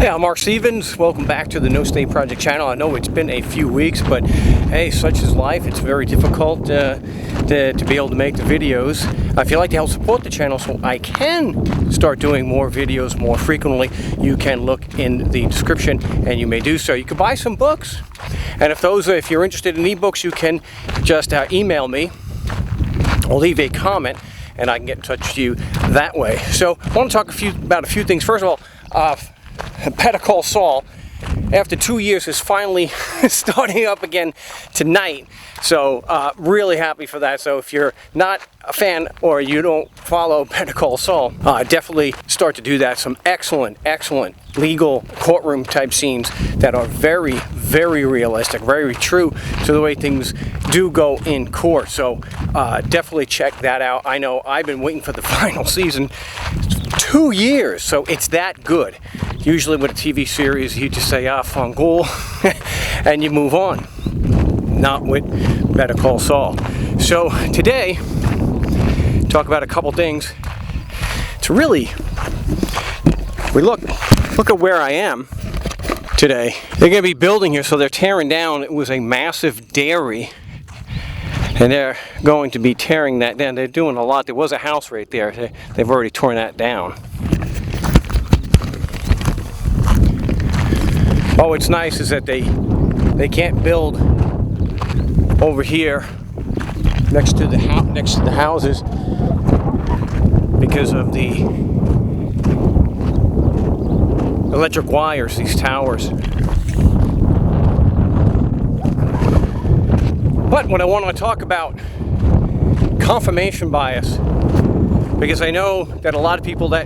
Hey, I'm Mark Stevens. Welcome back to the No State Project channel. I know it's been a few weeks, but hey, such is life. It's very difficult to be able to make the videos. If you'd like to help support the channel so I can start doing more videos more frequently, you can look in the description and you may do so. You can buy some books, and if you're interested in ebooks, you can just email me or leave a comment and I can get in touch with you that way. So I want to talk about a few things. First of all, Better Call Saul, after 2 years, is finally starting up again tonight. So really happy for that. So if you're not a fan or you don't follow Better Call Saul, definitely start to do that. Some excellent legal courtroom type scenes that are very, very realistic, very true to the way things do go in court. So definitely check that out. I know I've been waiting for the final season 2 years, so it's that good. Usually with a TV series, you just say, fungal, and you move on. Not with Better Call Saul. So today, talk about a couple things. To really, look at where I am today. They're going to be building here, so they're tearing down. It was a massive dairy, and they're going to be tearing that down. They're doing a lot. There was a house right there. They've already torn that down. Oh, what's nice is that they can't build over here next to the houses because of the electric wires, these towers. But what I want to talk about, confirmation bias, because I know that a lot of people that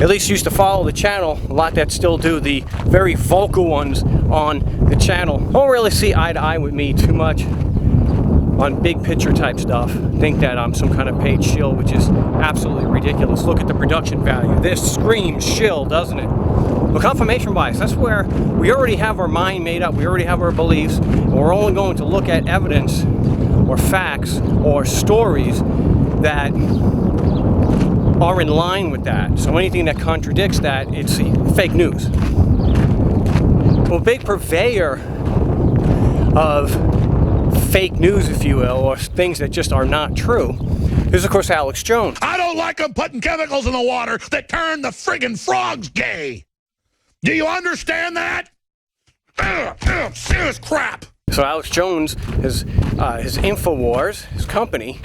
at least used to follow the channel, a lot that still do, the very vocal ones on the channel, don't really see eye to eye with me too much on big picture type stuff. Think that I'm some kind of paid shill, which is absolutely ridiculous. Look at the production value. This screams shill, doesn't it? Well, confirmation bias, that's where we already have our mind made up, we already have our beliefs, and we're only going to look at evidence or facts or stories that are in line with that. So anything that contradicts that, it's fake news. Well, a big purveyor of fake news, if you will, or things that just are not true, is of course Alex Jones. I don't like them putting chemicals in the water that turn the friggin' frogs gay. Do you understand that? Serious crap. So Alex Jones, his InfoWars, his company,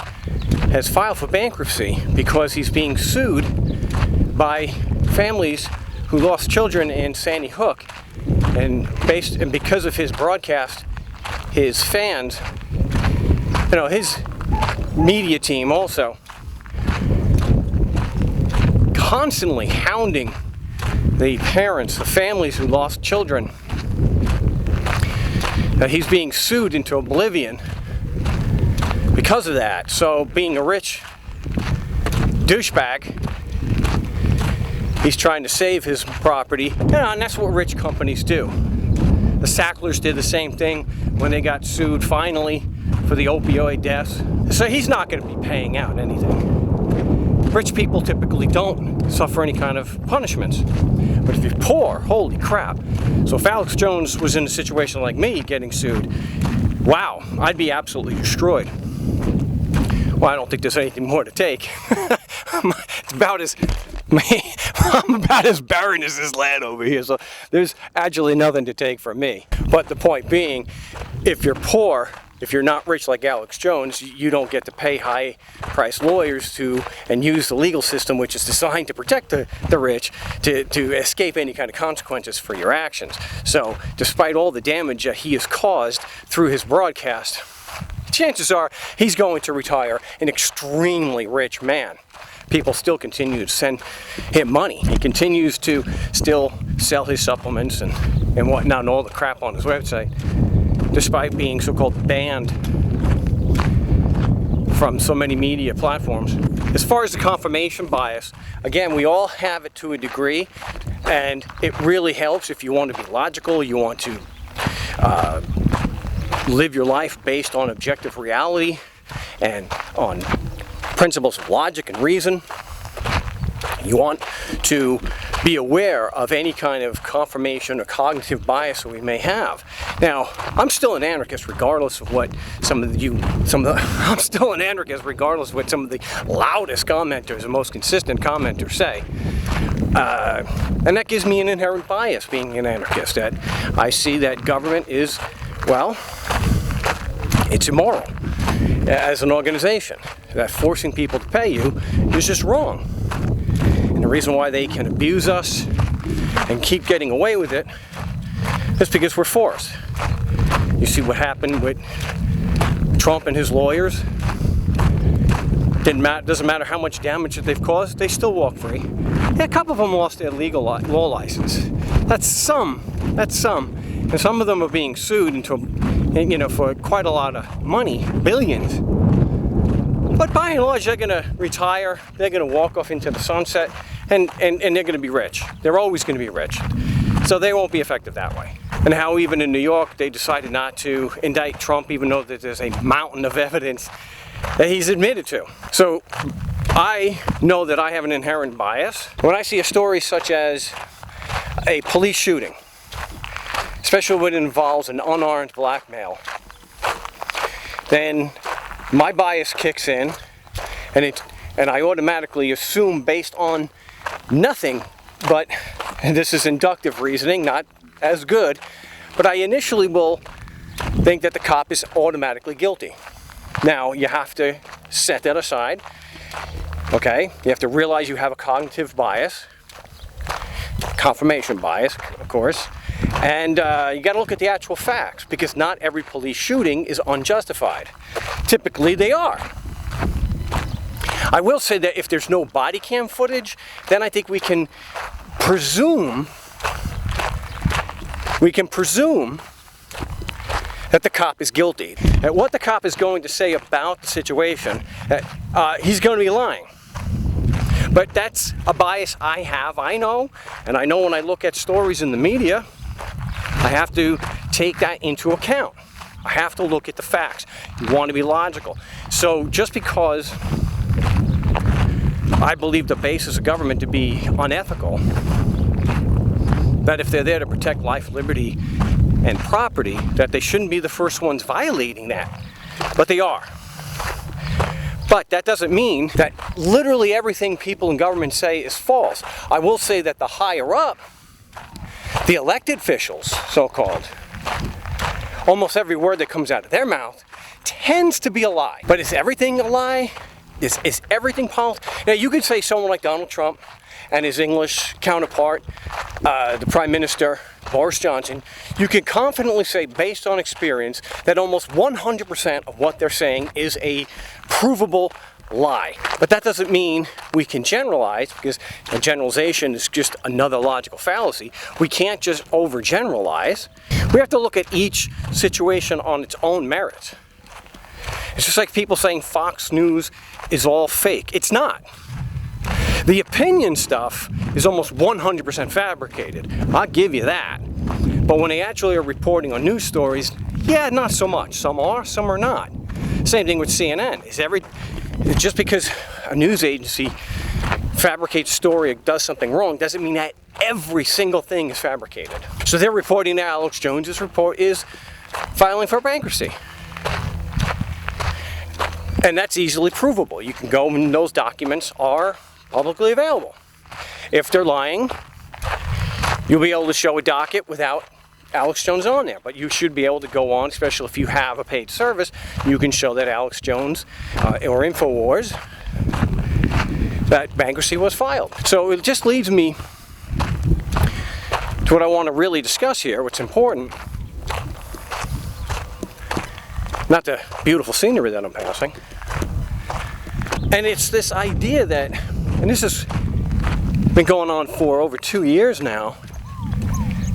has filed for bankruptcy because he's being sued by families who lost children in Sandy Hook, and because of his broadcast, his fans, his media team also constantly hounding the parents, the families who lost children. He's being sued into oblivion because of that. So being a rich douchebag, he's trying to save his property, and that's what rich companies do. The Sacklers did the same thing when they got sued finally for the opioid deaths. So he's not going to be paying out anything. Rich people typically don't suffer any kind of punishments. But if you're poor, holy crap. So if Alex Jones was in a situation like me getting sued, wow, I'd be absolutely destroyed. Well, I don't think there's anything more to take. I'm about as barren as this land over here, so there's actually nothing to take from me. But the point being, if you're poor, if you're not rich like Alex Jones, you don't get to pay high-priced lawyers and use the legal system, which is designed to protect the rich, to escape any kind of consequences for your actions. So, despite all the damage he has caused through his broadcast, chances are he's going to retire an extremely rich man. People still continue to send him money. He continues to still sell his supplements and whatnot and all the crap on his website, despite being so-called banned from so many media platforms. As far as the confirmation bias, again, we all have it to a degree, and it really helps if you want to be logical, you want to live your life based on objective reality and on principles of logic and reason. You want to be aware of any kind of confirmation or cognitive bias that we may have. Now, I'm still an anarchist regardless of what I'm still an anarchist regardless of what some of the loudest commenters and most consistent commenters say. And that gives me an inherent bias being an anarchist, that I see that government is, well, it's immoral as an organization. That forcing people to pay you is just wrong. And the reason why they can abuse us and keep getting away with it is because we're forced. You see what happened with Trump and his lawyers? Doesn't matter how much damage that they've caused, they still walk free. Yeah, a couple of them lost their legal law license. That's some. And some of them are being sued for quite a lot of money, billions. But by and large, they're going to retire, they're going to walk off into the sunset, and they're going to be rich. They're always going to be rich. So they won't be affected that way. And how even in New York, they decided not to indict Trump, even though there's a mountain of evidence that he's admitted to. So I know that I have an inherent bias. When I see a story such as a police shooting, especially when it involves an unarmed black male, then my bias kicks in, and I automatically assume, based on nothing but, and this is inductive reasoning, not as good, but I initially will think that the cop is automatically guilty. Now, you have to set that aside, okay? You have to realize you have a cognitive bias, confirmation bias, of course, and you got to look at the actual facts, because not every police shooting is unjustified. Typically, they are. I will say that if there's no body cam footage, then I think we can presume that the cop is guilty. And what the cop is going to say about the situation, he's going to be lying. But that's a bias I have, I know, and I know when I look at stories in the media, I have to take that into account. I have to look at the facts. You want to be logical. So just because I believe the basis of government to be unethical, that if they're there to protect life, liberty, and property, that they shouldn't be the first ones violating that. But they are. But that doesn't mean that literally everything people in government say is false. I will say that the higher up, the elected officials, so-called, almost every word that comes out of their mouth tends to be a lie. But is everything a lie? Is everything politics? Now, you could say someone like Donald Trump and his English counterpart, the Prime Minister, Boris Johnson, you can confidently say, based on experience, that almost 100% of what they're saying is a provable lie. But that doesn't mean we can generalize, because a generalization is just another logical fallacy. We can't just overgeneralize. We have to look at each situation on its own merits. It's just like people saying Fox News is all fake. It's not. The opinion stuff is almost 100% fabricated. I'll give you that. But when they actually are reporting on news stories, yeah, not so much. Some are, some are not. Same thing with CNN. Just because a news agency fabricates a story or does something wrong doesn't mean that every single thing is fabricated. So they're reporting that Alex Jones's report is filing for bankruptcy. And that's easily provable. You can go and those documents are publicly available. If they're lying, you'll be able to show a docket without Alex Jones on there. But you should be able to go on, especially if you have a paid service, you can show that Alex Jones or InfoWars, that bankruptcy was filed. So it just leads me to what I want to really discuss here, what's important. Not the beautiful scenery that I'm passing. And it's this idea that, and this has been going on for over 2 years now,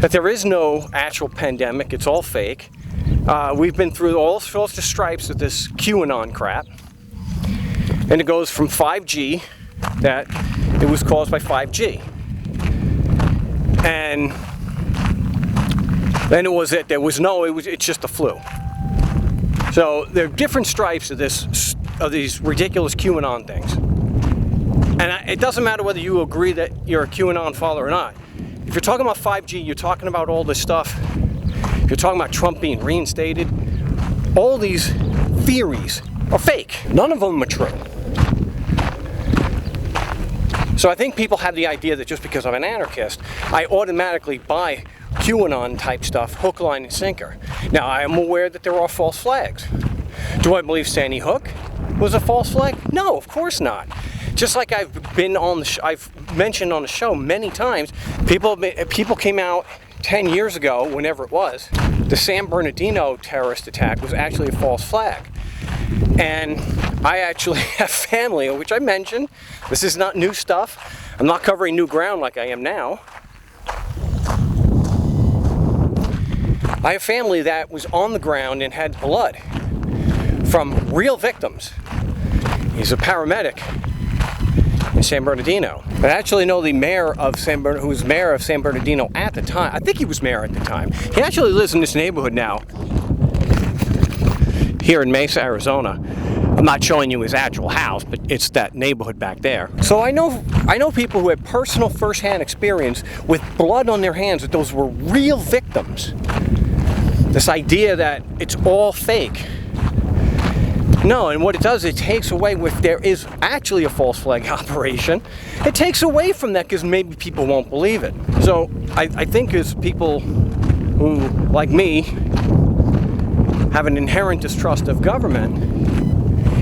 that there is no actual pandemic, it's all fake. We've been through all sorts of stripes with this QAnon crap. And it goes from 5G, that it was caused by 5G. And then it's just the flu. So there are different stripes of these ridiculous QAnon things. And it doesn't matter whether you agree that you're a QAnon follower or not. If you're talking about 5G, you're talking about all this stuff. If you're talking about Trump being reinstated, all these theories are fake. None of them are true. So I think people have the idea that just because I'm an anarchist, I automatically buy QAnon type stuff, hook, line, and sinker. Now, I am aware that there are false flags. Do I believe Sandy Hook was a false flag? No, of course not. Just like I've mentioned on the show many times, people came out 10 years ago, whenever it was, the San Bernardino terrorist attack was actually a false flag. And I actually have family, which I mentioned. This is not new stuff. I'm not covering new ground like I am now. I have family that was on the ground and had blood from real victims. He's a paramedic in San Bernardino. I actually know the mayor of San Bernardino, who was mayor of San Bernardino at the time. I think he was mayor at the time. He actually lives in this neighborhood now, here in Mesa, Arizona. I'm not showing you his actual house, but it's that neighborhood back there. So I know people who had personal first-hand experience with blood on their hands, that those were real victims. This idea that it's all fake. No, and what it does, it takes away, if there is actually a false flag operation, it takes away from that because maybe people won't believe it. So I think as people who, like me, have an inherent distrust of government,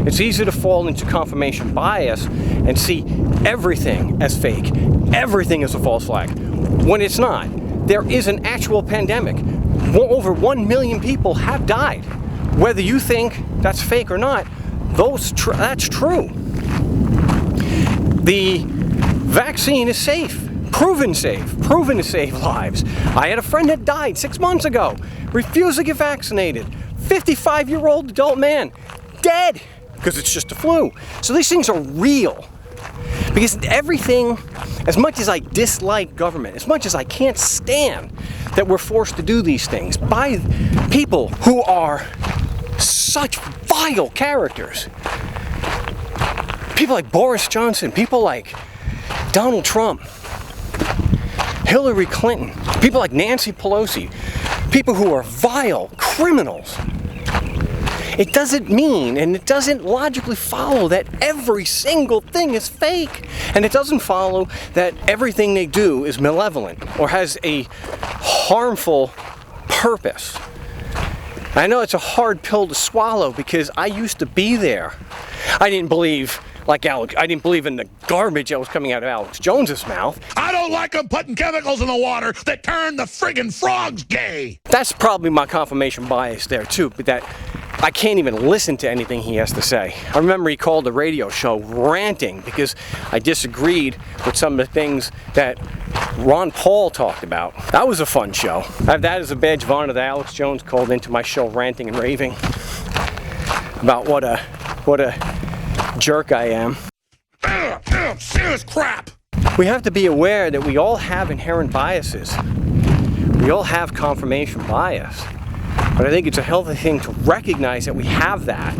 it's easy to fall into confirmation bias and see everything as fake, everything as a false flag, when it's not. There is an actual pandemic. Over 1 million people have died. Whether you think that's fake or not, that's true. The vaccine is safe, proven to save lives. I had a friend that died 6 months ago, refused to get vaccinated. 55-year-old adult man, dead, because it's just a flu. So these things are real. Because everything, as much as I dislike government, as much as I can't stand that we're forced to do these things by people who are such vile characters. People like Boris Johnson, people like Donald Trump, Hillary Clinton, people like Nancy Pelosi, people who are vile criminals. It doesn't mean, and it doesn't logically follow, that every single thing is fake. And it doesn't follow that everything they do is malevolent or has a harmful purpose. I know it's a hard pill to swallow because I used to be there. I didn't believe, like Alex, I didn't believe in the garbage that was coming out of Alex Jones's mouth. I don't like them putting chemicals in the water that turn the friggin' frogs gay. That's probably my confirmation bias there too, but that I can't even listen to anything he has to say. I remember he called the radio show ranting because I disagreed with some of the things that Ron Paul talked about. That was a fun show. I have that as a badge of honor that Alex Jones called into my show ranting and raving about what a jerk I am. Serious crap. We have to be aware that we all have inherent biases. We all have confirmation bias. But I think it's a healthy thing to recognize that we have that.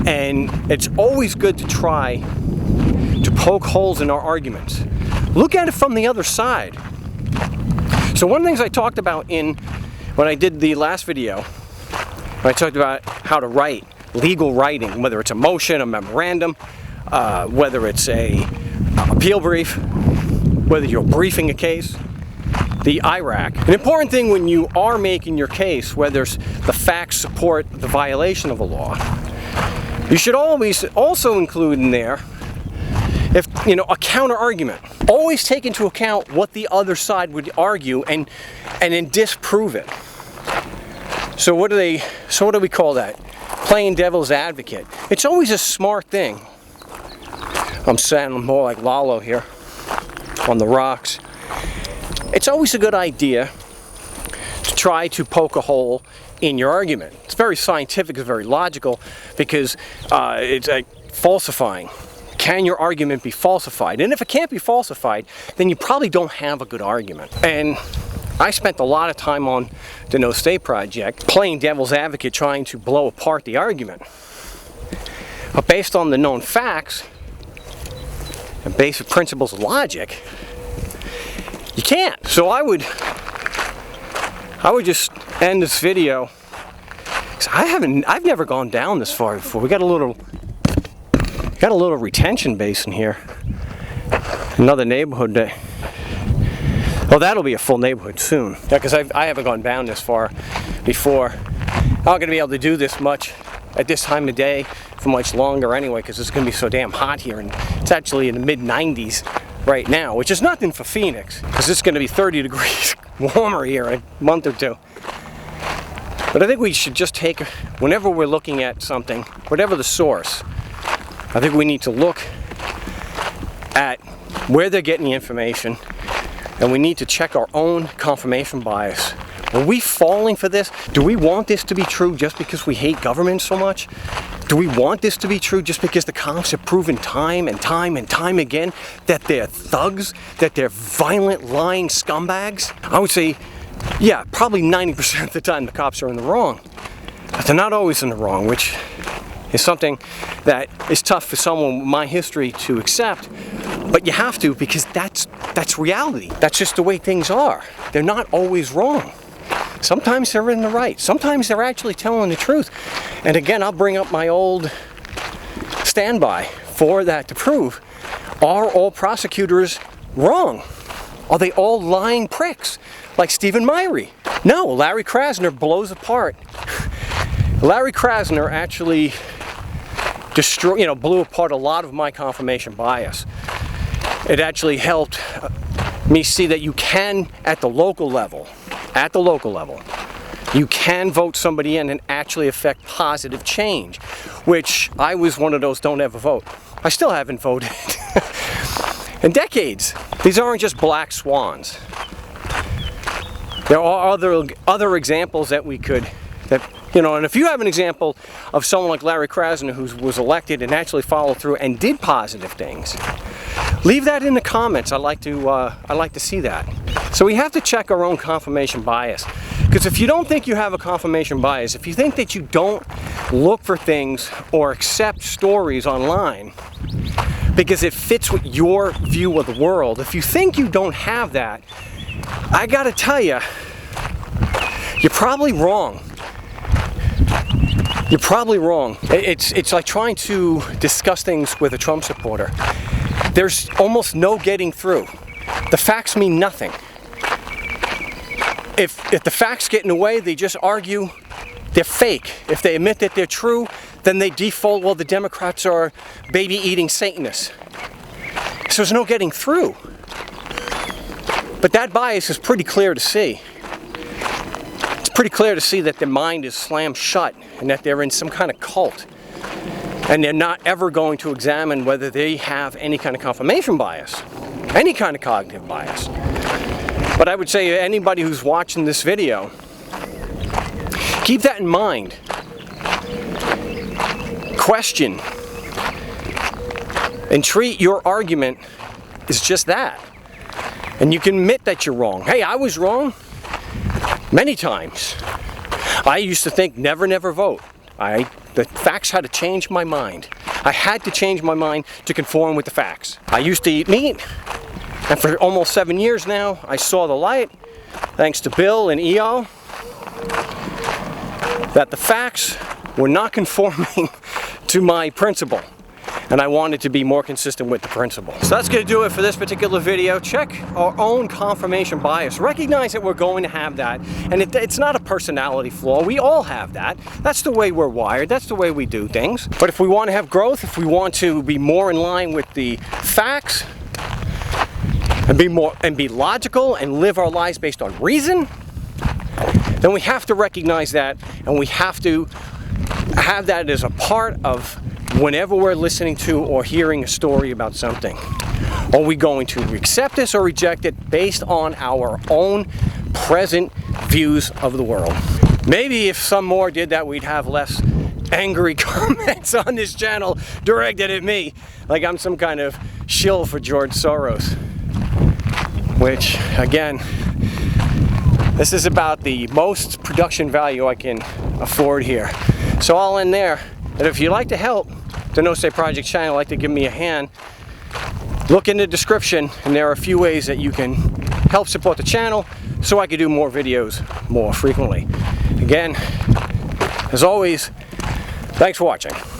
And it's always good to try to poke holes in our arguments. Look at it from the other side. So one of the things I talked about when I did the last video, when I talked about how to write legal writing, whether it's a motion, a memorandum, whether it's a appeal brief, whether you're briefing a case, the IRAC. An important thing when you are making your case, whether the facts support the violation of a law, you should always also include in there, a counter argument. Always take into account what the other side would argue and then disprove it. So what do we call that? Playing devil's advocate. It's always a smart thing. I'm sounding more like Lalo here on the rocks. It's always a good idea to try to poke a hole in your argument. It's very scientific, it's very logical, because it's like falsifying. Can your argument be falsified? And if it can't be falsified, then you probably don't have a good argument. And I spent a lot of time on the No State Project playing devil's advocate, trying to blow apart the argument. But based on the known facts, and basic principles of logic, you can't. So I would just end this video. I've never gone down this far before. We got a little retention basin here. Another neighborhood that, well, that'll be a full neighborhood soon. Yeah, because I haven't gone down this far before. I'm not gonna be able to do this much at this time of day for much longer anyway, because it's gonna be so damn hot here, and it's actually in the mid-90s right now, which is nothing for Phoenix, because it's gonna be 30 degrees warmer here in a month or two. But I think we should just take, whenever we're looking at something, whatever the source, I think we need to look at where they're getting the information, and we need to check our own confirmation bias. Are we falling for this? Do we want this to be true just because we hate government so much? Do we want this to be true just because the cops have proven time and time and time again that they're thugs, that they're violent, lying scumbags? I would say, yeah, probably 90% of the time the cops are in the wrong. But they're not always in the wrong, which is something that is tough for someone with my history to accept. But you have to, because that's reality. That's just the way things are. They're not always wrong. Sometimes they're in the right. Sometimes they're actually telling the truth. And again, I'll bring up my old standby for that to prove, are all prosecutors wrong? Are they all lying pricks like Stephen Myrie? No, Larry Krasner blows apart. Larry Krasner actually blew apart a lot of my confirmation bias. It actually helped me see that you can, at the local level, you can vote somebody in and actually affect positive change, which I was one of those don't ever vote. I still haven't voted in decades. These aren't just black swans. There are other examples that we could, and if you have an example of someone like Larry Krasner who was elected and actually followed through and did positive things, leave that in the comments. I'd like to see that. So we have to check our own confirmation bias. Because if you don't think you have a confirmation bias, if you think that you don't look for things or accept stories online because it fits with your view of the world, if you think you don't have that, I gotta tell you, you're probably wrong. You're probably wrong. It's like trying to discuss things with a Trump supporter. There's almost no getting through. The facts mean nothing. If the facts get in the way, they just argue they're fake. If they admit that they're true, then they default, well, the Democrats are baby-eating Satanists. So there's no getting through. But that bias is pretty clear to see. It's pretty clear to see that their mind is slammed shut and that they're in some kind of cult. And they're not ever going to examine whether they have any kind of confirmation bias, any kind of cognitive bias. But I would say anybody who's watching this video, keep that in mind. Question and treat your argument as just that. And you can admit that you're wrong. Hey, I was wrong many times. I used to think never, never vote. The facts had to change my mind. I had to change my mind to conform with the facts. I used to eat meat, and for almost 7 years now, I saw the light, thanks to Bill and EO, that the facts were not conforming to my principle. And I wanted to be more consistent with the principle. So that's going to do it for this particular video. Check our own confirmation bias. Recognize that we're going to have that. And it's not a personality flaw. We all have that. That's the way we're wired. That's the way we do things. But if we want to have growth, if we want to be more in line with the facts, and be logical and live our lives based on reason, then we have to recognize that, and we have to have that as a part of whenever we're listening to or hearing a story about something. Are we going to accept this or reject it based on our own present views of the world? Maybe if some more did that, we'd have less angry comments on this channel directed at me, like I'm some kind of shill for George Soros. Which, again, this is about the most production value I can afford here. So I'll end there. And if you'd like to help the No State Project channel, like to give me a hand, look in the description, and there are a few ways that you can help support the channel so I can do more videos more frequently. Again, as always, thanks for watching.